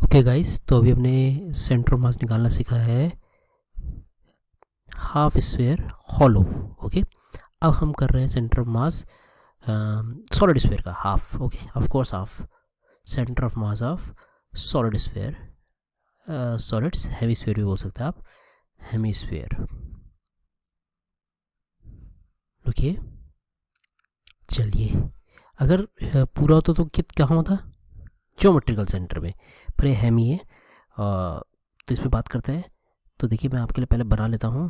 Okay guys, तो अभी हमने सेंटर ऑफ मास निकालना सीखा है हाफ स्फीयर हॉलो। ओके, अब हम कर रहे हैं centre of mass solid sphere का half. Okay, of course half centre of mass of solid sphere, solids hemisphere भी बोल सकते हैं आप, हेमिस्फीयर। ओके, चलिए, अगर पूरा होता तो कहाँ होता, ज्योमेट्रिकल सेंटर में, पर ये हेमी है। तो इस पर बात करते हैं। तो देखिए, मैं आपके लिए पहले बना लेता हूँ।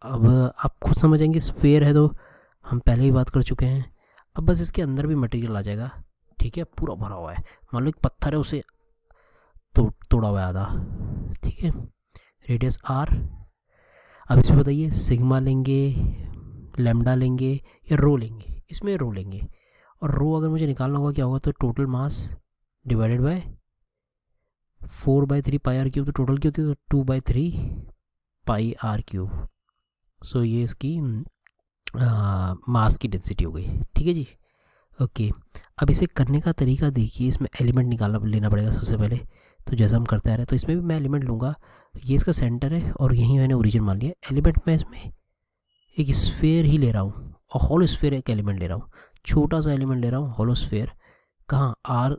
अब आप खुद समझेंगे, स्फीयर है तो हम पहले ही बात कर चुके हैं। अब बस इसके अंदर भी मटेरियल आ जाएगा। ठीक है, पूरा भरा हुआ है। मान लो एक पत्थर है, उसे तोड़ा हुआ है आधा। ठीक है, रेडियस आर। अब इसमें बताइए, सिग्मा लेंगे, लेमडा लेंगे या रो लेंगे। इसमें रो लेंगे, और रो अगर मुझे निकालना होगा क्या होगा, तो total mass divided by 4/3 pi r cube. तो टोटल की होती है, तो 2/3 पाई आर क्यूब। सो ये इसकी मास की डेंसिटी हो गई। ठीक है जी। ओके, अब इसे करने का तरीका देखिए। इसमें एलिमेंट निकालना लेना पड़ेगा सबसे पहले। तो जैसा हम करते आ रहे हैं, तो इसमें भी मैं एलिमेंट लूँगा। ये इसका सेंटर है और यहीं मैंने ओरिजिन मान लिया। एलिमेंट मैं इसमें एक स्फेयर ही ले रहा हूँ, और हॉलो स्फेयर एक एलिमेंट ले रहा हूँ। छोटा सा एलिमेंट ले रहा हूँ, हॉलो स्फेयर। कहाँ, आर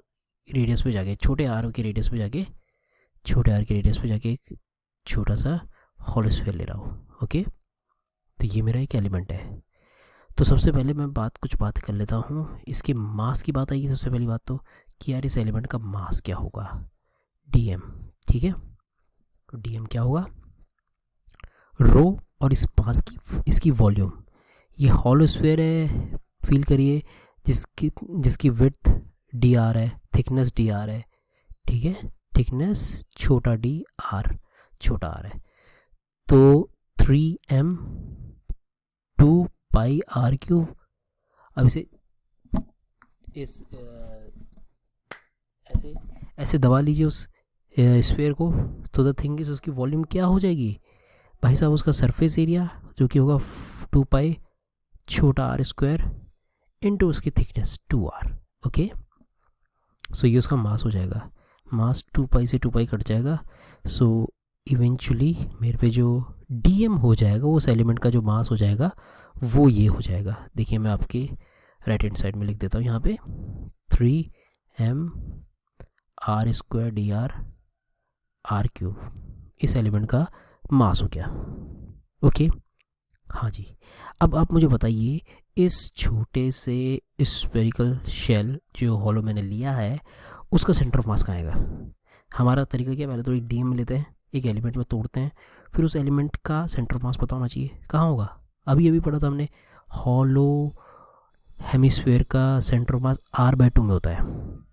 रेडियस पे जाके, छोटे आर के रेडियस पे जाके, छोटे आर के रेडियस पे जाके एक छोटा सा हॉलो स्फेयर ले रहा हूँ। ओके, तो ये मेरा एक एलिमेंट है। तो सबसे पहले मैं कुछ बात कर लेता हूँ। इसके मास की बात आएगी सबसे पहली बात, तो कि यार इस एलिमेंट का मास क्या होगा, डीएम। ठीक है, तो डीएम क्या होगा, रो और इस मास की, इसकी वॉल्यूम। ये हॉलो स्फीयर है, फील करिए, जिसकी विड्थ डी आर है, थिकनेस डी आर है। ठीक है, थिकनेस छोटा डी, आर छोटा आर है। तो 3m 2 पाई आर क्यूब। अब इसे ऐसे ऐसे दबा लीजिए उस स्फीयर को, तो द थिंग इज, उसकी वॉल्यूम क्या हो जाएगी भाई साहब, उसका सरफेस एरिया जो कि होगा 2 पाई छोटा आर स्क्वायर इंटू उसकी थिकनेस 2r। ओके, सो ये उसका मास हो जाएगा। मास 2 पाई से 2 पाई कट जाएगा। सो इवेंचुअली मेरे पे जो डीएम हो जाएगा, उस एलिमेंट का जो मास हो जाएगा, वो ये हो जाएगा। देखिए, मैं आपके राइट हैंड साइड में लिख देता हूँ यहाँ पे, 3m r square d r r cube इस एलिमेंट का मास हो गया। ओके, हाँ जी। अब आप मुझे बताइए, इस छोटे से स्फेरिकल शेल जो हॉलो मैंने लिया है, उसका सेंटर ऑफ मास कहाँ आएगा। हमारा तरीका क्या है, पहले तो एक डीएम लेते हैं, एक एलिमेंट में तोड़ते हैं, फिर उस एलिमेंट का सेंटर ऑफ मास पता होना चाहिए कहाँ होगा। अभी अभी पढ़ा था हमने, हॉलो हेमिस्फीयर का सेंटर ऑफ मास r/2 में होता है।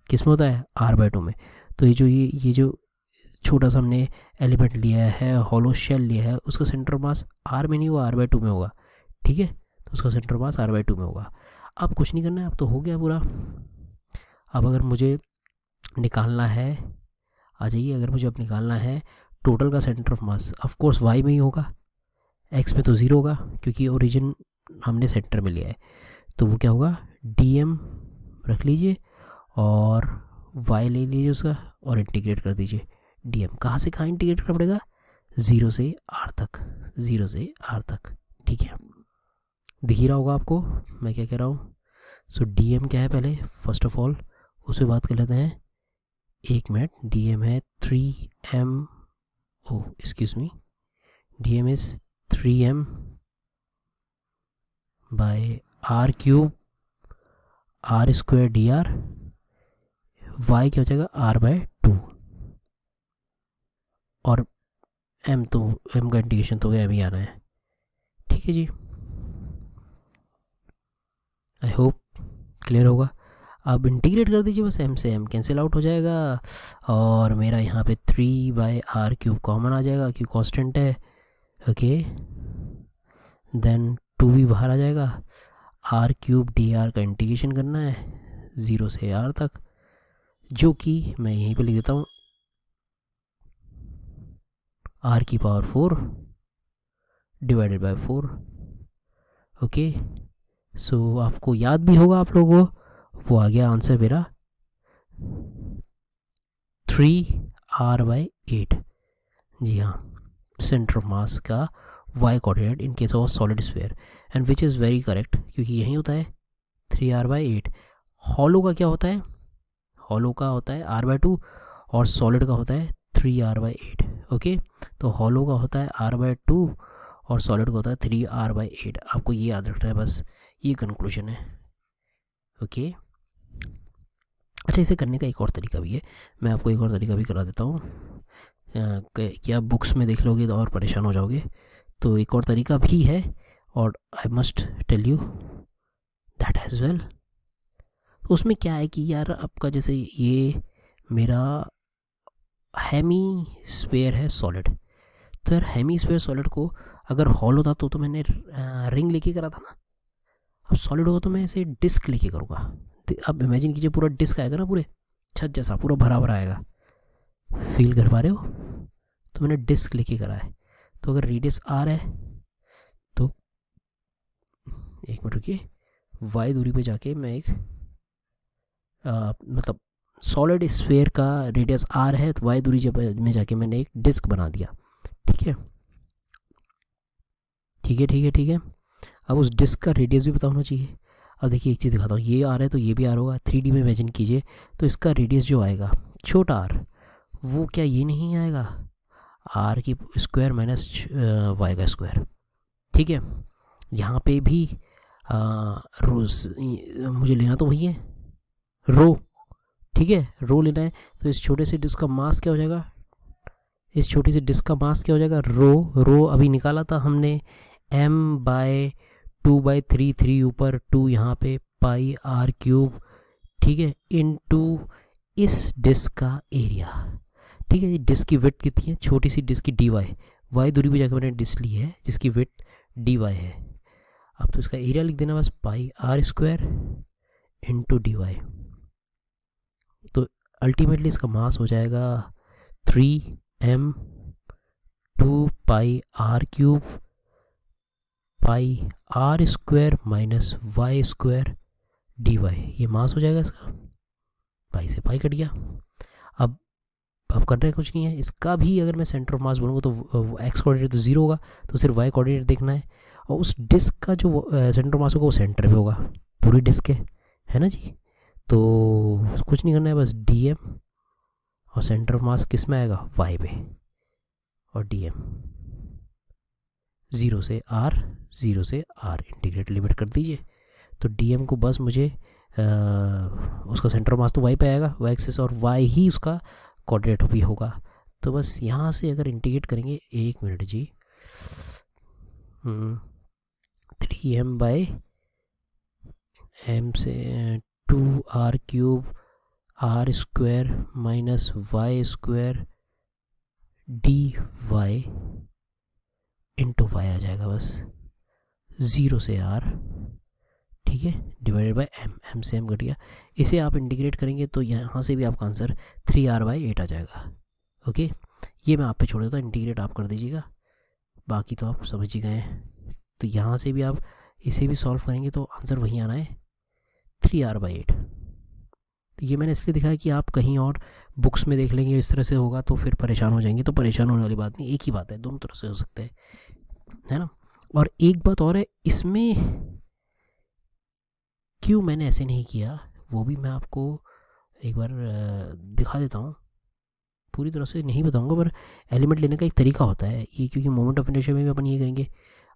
किस में होता है, r/2 में। तो ये जो छोटा सा हमने एलिमेंट लिया है, हॉलो शेल लिया है, उसका सेंटर ऑफ मास r में नहीं, वो r/2 में होगा। ठीक है, तो उसका सेंटर ऑफ मास r/2 में होगा। अब कुछ नहीं करना है, अब तो हो गया पूरा। अब अगर मुझे निकालना है, आ जाइए, अगर मुझे अब निकालना है टोटल का centre of mass, of course y में ही होगा, x में तो ज़ीरो होगा क्योंकि ओरिजिन हमने सेंटर में लिया है। तो वो क्या होगा, dm रख लीजिए और y ले लीजिए उसका, और इंटीग्रेट कर दीजिए। dm कहाँ से कहाँ इंटीग्रेट करना पड़ेगा, 0 से r तक, 0 से r तक। ठीक है, दिख ही रहा होगा आपको मैं क्या कह रहा हूँ। सो dm क्या है, पहले फर्स्ट ऑफ ऑल उस पर बात कर लेते हैं। एक मिनट, dm है 3m, O excuse me, dm is 3m by r cube r square d r. Y क्या हो जाएगा, r/2, और m तो m का इंटीग्रेशन तो m ही आना है। ठीक है जी, आई होप क्लियर होगा। अब इंटीग्रेट कर दीजिए, बस m से m कैंसिल आउट हो जाएगा, और मेरा यहाँ पे 3/r³ कॉमन आ जाएगा क्योंकि कांस्टेंट है। ओके, देन 2 भी बाहर आ जाएगा। r³ dr का इंटीग्रेशन करना है 0 से r तक, जो कि मैं यहीं पे लिख देता हूँ, r⁴ डिवाइडेड बाय 4। ओके, सो आपको याद भी होगा आप लोगों को, वो आ गया आंसर मेरा 3 3r/8। जी हाँ, सेंटर ऑफ मास का y coordinate in case of solid sphere, and which is very correct क्योंकि यही होता है 3r/8। हॉलो का क्या होता है? हॉलो का होता है r/2 और सॉलिड का होता है 3r/8। ओके, तो हॉलो का होता है r/2 और सॉलिड का होता है 3r/8। आपको ये याद रखना है, बस ये कंक्लूजन है। ओके, अच्छा, इसे करने का एक और तरीका भी है, मैं आपको एक और तरीका भी करा देता हूँ। कि आप बुक्स में देख लोगे तो और परेशान हो जाओगे, तो एक और तरीका भी है, और I must tell you that as well. उसमें क्या है कि यार आपका जैसे ये मेरा हेमी स्फीयर है सॉलिड, तो यार हेमी स्फीयर सॉलिड को अगर हॉल होता तो मैंने रिंग लेके करा था ना, अब सॉलिड होगा तो मैं इसे डिस्क लेके करूँगा। अब इमेजिन कीजिए पूरा डिस्क आएगा ना, पूरे छत जैसा पूरा भरा भरा आएगा, फील कर पा रहे हो? तो मैंने डिस्क लेके करा है, तो अगर रेडियस आर है तो एक मिनट रुकिए, वाई दूरी पे जाके मैं एक मतलब सॉलिड स्फीयर का रेडियस आर है, तो वाई दूरी में जाके मैंने एक डिस्क बना दिया। ठीक है, ठीक है, ठीक है, ठीक है। अब उस डिस्क का रेडियस भी पता होना चाहिए। अब देखिए एक चीज़ दिखाता हूँ, ये आर है तो ये भी आर होगा। 3D में इमेजिन कीजिए, तो इसका रेडियस जो आएगा छोटा आर, वो क्या ये नहीं आएगा आर की स्क्वायर माइनस वाई का स्क्वायर। ठीक है, यहाँ पे भी रोज मुझे लेना तो वही है, रो। ठीक है, रो लेना है, तो इस छोटे से डिस्क का मास क्या हो जाएगा? इस छोटी सी डिस्क का मास क्या हो जाएगा? रो अभी निकाला था हमने, m/2/3, 3 ऊपर 2 यहाँ पे, पाई आर क्यूब। ठीक है, इनटू इस डिस्क का एरिया। ठीक है, डिस्क की विड्थ कितनी है? छोटी सी डिस्क की dy, वाई दूरी पे जाकर मैंने डिस्क ली है जिसकी विड्थ dy है। अब तो इसका एरिया लिख देना बस, pi r square into dy। तो अल्टीमेटली इसका मास हो जाएगा 3m/2 pi r cube pi r square minus y square dy। ये मास हो जाएगा इसका, पाई से पाई कट गया। अब करना कुछ नहीं है, इसका भी अगर मैं सेंटर ऑफ मास बोलूँगा तो एक्स कोऑर्डिनेट तो 0 होगा, तो सिर्फ वाई कोऑर्डिनेट देखना है, और उस डिस्क का जो सेंटर ऑफ मास होगा वो सेंटर पे होगा, पूरी डिस्क है ना जी। तो कुछ नहीं करना है, बस dm, और सेंटर ऑफ मास किस में आएगा? y पे, और dm 0 से r इंटीग्रेट लिमिट कर दीजिए। तो dm को बस मुझे उसका सेंटर ऑफ मास तो y पे आएगा, y एक्सिस, और y ही उसका कोऑर्डिनेट भी होगा। तो बस यहाँ से अगर इंटीग्रेट करेंगे, एक मिनट जी, 3m/m से 2r cube r square minus y square dy into y आ जाएगा बस, 0 से r। ठीक है, डिवाइडेड बाय m से m घट गया। इसे आप इंटीग्रेट करेंगे तो यहाँ से भी आपका आंसर 3r/8 आ जाएगा। ओके, ये मैं आप पे छोड़ देता हूँ, इंटीग्रेट आप कर दीजिएगा, बाकी तो आप समझ ही गए हैं। तो यहाँ से भी आप इसे भी सॉल्व करेंगे तो आंसर वही आना है, 3r/8। तो ये मैंने इसलिए दिखाया कि आप कहीं और बुक्स में देख लेंगे इस तरह से होगा तो फिर परेशान हो जाएंगे, तो परेशान होने वाली बात नहीं, एक ही बात है, दोनों तरह से हो सकता है ना। और एक बात और है, इसमें क्यों मैंने ऐसे नहीं किया वो भी मैं आपको एक बार दिखा देता हूँ। पूरी तरह से नहीं बताऊँगा, पर एलिमेंट लेने का एक तरीका होता है ये, क्योंकि मोमेंट ऑफ इनर्शिया में भी अपन ये करेंगे।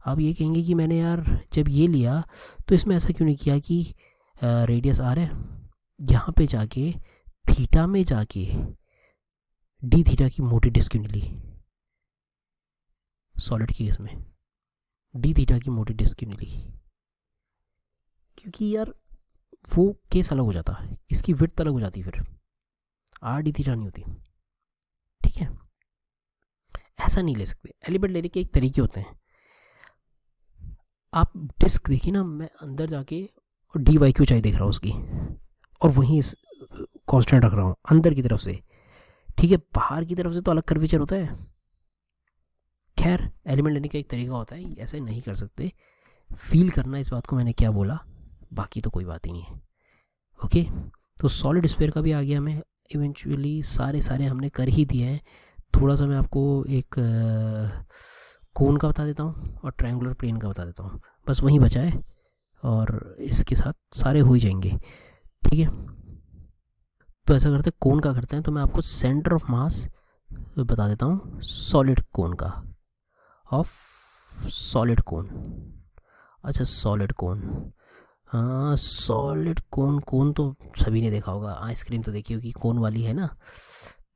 आप ये कहेंगे कि मैंने यार जब ये लिया तो इसमें ऐसा क्यों नहीं किया कि रेडियस आर है, यहाँ पे जाके थीटा में जाके डी थीटा की मोटी डिस्क क्यों नहीं ली? सॉलिड की केस में डी थीटा की मोटी डिस्क क्यों नहीं ली? क्योंकि यार वो केस अलग हो जाता है, इसकी विड्थ अलग हो जाती, फिर आर डी थीटा नहीं होती। ठीक है, ऐसा नहीं ले सकते। एलिमेंट लेने के एक तरीके होते हैं। आप डिस्क देखिए ना, मैं अंदर जाके और डी वाई की ऊंचाई देख रहा हूँ उसकी, और वहीं इस कांस्टेंट रख रहा हूँ अंदर की तरफ से। ठीक है, बाहर की तरफ से तो अलग कर्वेचर होता है। खैर, एलिमेंट लेने का एक तरीका होता है, ऐसे नहीं कर सकते। फील करना इस बात को मैंने क्या बोला, बाकी तो कोई बात ही नहीं है। ओके, तो सॉलिड स्फीयर का भी आ गया मैं इवेंचुअली सारे हमने कर ही दिए हैं। थोड़ा सा मैं आपको एक कोन का बता देता हूँ और ट्रायंगुलर प्लेन का बता देता हूँ, बस वहीं बचा है और इसके साथ सारे हो ही जाएंगे। ठीक है, तो ऐसा करते हैं, कोन का करते हैं। तो मैं आपको सेंटर ऑफ मास बता देता हूँ सॉलिड कोन का, ऑफ सॉलिड कोन। अच्छा सॉलिड कोन, हाँ सॉलिड कोन, कोन तो सभी ने देखा होगा, आइसक्रीम तो देखी होगी कोन वाली है ना।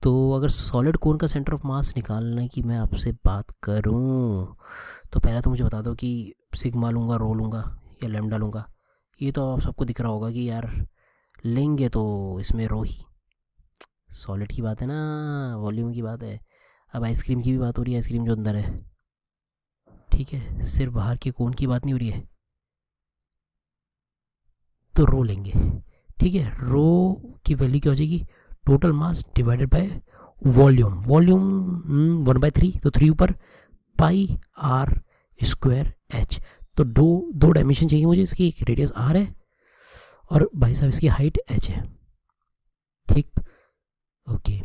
तो अगर सॉलिड कोन का सेंटर ऑफ मास निकालने की मैं आपसे बात करूं, तो पहले तो मुझे बता दो कि सिग्मा लूँगा, रो लूँगा या लैम्डा लूँगा। ये तो आप सबको दिख रहा होगा कि यार लेंगे तो इसमें रो ही, सॉलिड की बात है ना, वॉल्यूम की बात है। अब आइसक्रीम की भी बात हो रही है, आइसक्रीम जो अंदर है, ठीक है, सिर्फ बाहर के कोन की बात नहीं हो रही है, तो रो लेंगे। ठीक है, रो की वैल्यू क्या हो जाएगी, total mass divided by volume, volume 1/3, तो 3 ऊपर पाई आर स्क्वायर एच। तो दो डायमेंशन चाहिए मुझे, इसकी एक रेडियस आर है और भाई साहब इसकी हाइट एच है। ठीक, ओके।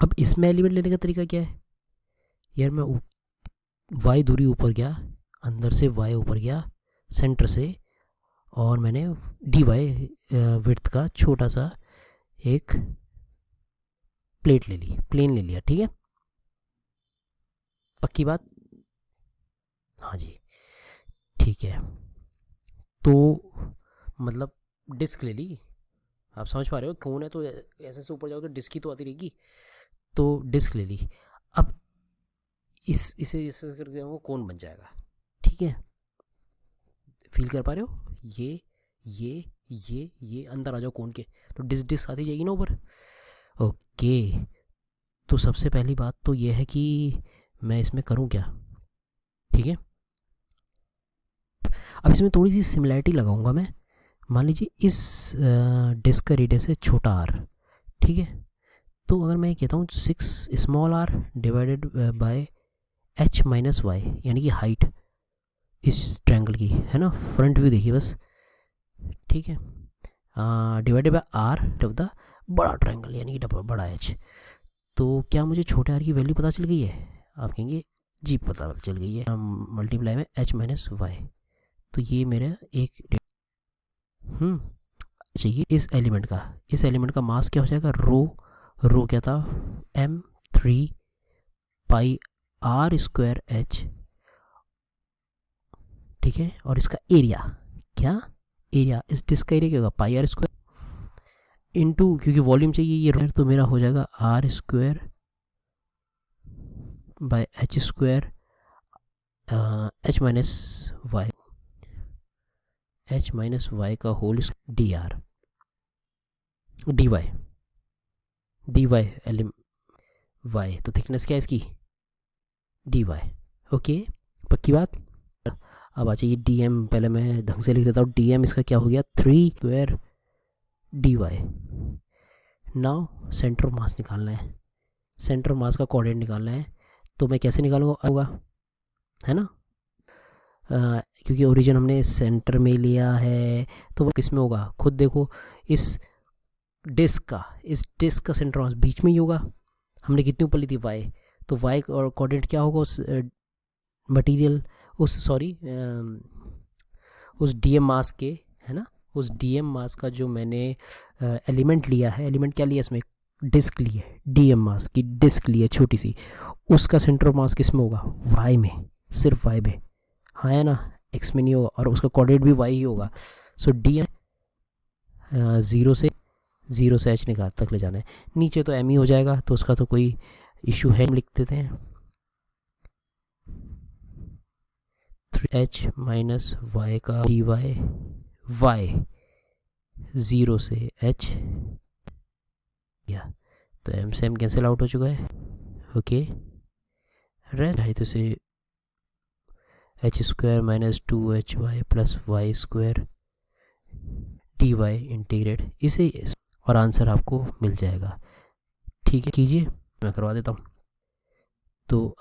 अब इसमें एलिमेंट लेने का तरीका क्या है यार, मैं वाई दूरी ऊपर गया, अंदर से वाई ऊपर गया सेंटर से, और मैंने डी वाई विड्थ का छोटा सा एक प्लेट ले ली, प्लेन ले लिया। ठीक है, पक्की बात, हाँ जी ठीक है। तो मतलब डिस्क ले ली, आप समझ पा रहे हो, कौन है तो ऐसे से ऊपर जाओ तो डिस्क ही तो आती रहेगी, तो डिस्क ले ली। अब इसे करके वो कौन बन जाएगा। ठीक है, फील कर पा रहे हो, ये अंदर आ जाओ कौन के, तो डिस्क आती जाएगी ना ऊपर। ओके, तो सबसे पहली बात तो ये है कि मैं इसमें करूँ क्या। ठीक है, अब इसमें थोड़ी सी सिमिलैरिटी लगाऊंगा मैं। मान लीजिए इस डिस्क का रेडियस है छोटा आर, ठीक है, तो अगर मैं कहता हूँ 6 small r divided by h minus y, यानी कि हाइट इस ट्रायंगल की है ना, फ्रंट व्यू देखिए बस। ठीक है, divided by r of the बड़ा ट्रायंगल, यानी कि बड़ा एच। तो क्या मुझे छोटे आर की वैल्यू पता चल गई है, आप कहेंगे जी पता चल गई है, मल्टीप्लाई में एच माइनस वाई। तो ये मेरा एक चाहिए इस एलिमेंट का मास क्या हो जाएगा, रो क्या था, m3 पाई आर स्क्वायर एच। ठीक है, और इसका एरिया क्या, एरिया इस डिस्क का एरिया क्या होगा, पाई आर स्क्वायर इंटू, क्योंकि वॉल्यूम चाहिए ये, तो मेरा हो जाएगा r square by h square h minus y, h minus y का whole d r d y y, तो थिकनेस क्या है इसकी, डी वाई। ओके, पक्की बात। अब आ जाइए डी एम, पहले मैं ढंग से लिख देता हूँ, डी एम इसका क्या हो गया 3 square d y. Now centre of mass निकालना है, सेंटर ऑफ मास का कोऑर्डिनेट निकालना है, तो मैं कैसे निकालूंगा, होगा है ना, क्योंकि ओरिजिन हमने सेंटर में लिया है, तो वो किस में होगा, खुद देखो, इस डिस्क का सेंटर मास बीच में ही होगा। हमने कितनी ऊपर ली थी वाई, तो वाई और कोऑर्डिनेट क्या होगा उस मटेरियल, उस डीएम मास के, है ना, उस डीएम मास का जो मैंने एलिमेंट लिया है, एलिमेंट क्या लिया इसमें, डिस्क ली है, डीएम मास की डिस्क ली है छोटी सी, उसका सेंटर ऑफ मास किस में होगा, वाई में, सिर्फ वाई में, हाँ है ना, एक्स में नहीं होगा, और उसका कोऑर्डिनेट भी वाई ही होगा। सो डी एम ज़ीरो से एच निकाल तक ले जाना है, नीचे तो एम ही हो जाएगा, तो उसका तो कोई इशू है, लिख देते हैं 3h माइनस वाई का डी वाई, वाई 0 से h या, तो एम से एम कैंसिल आउट हो चुका है। ओके, रेस्ट है तो से h square minus 2hy plus y square d y integrate, इसे और आंसर आपको मिल जाएगा। ठीक है, कीजिए, मैं करवा देता हूँ। तो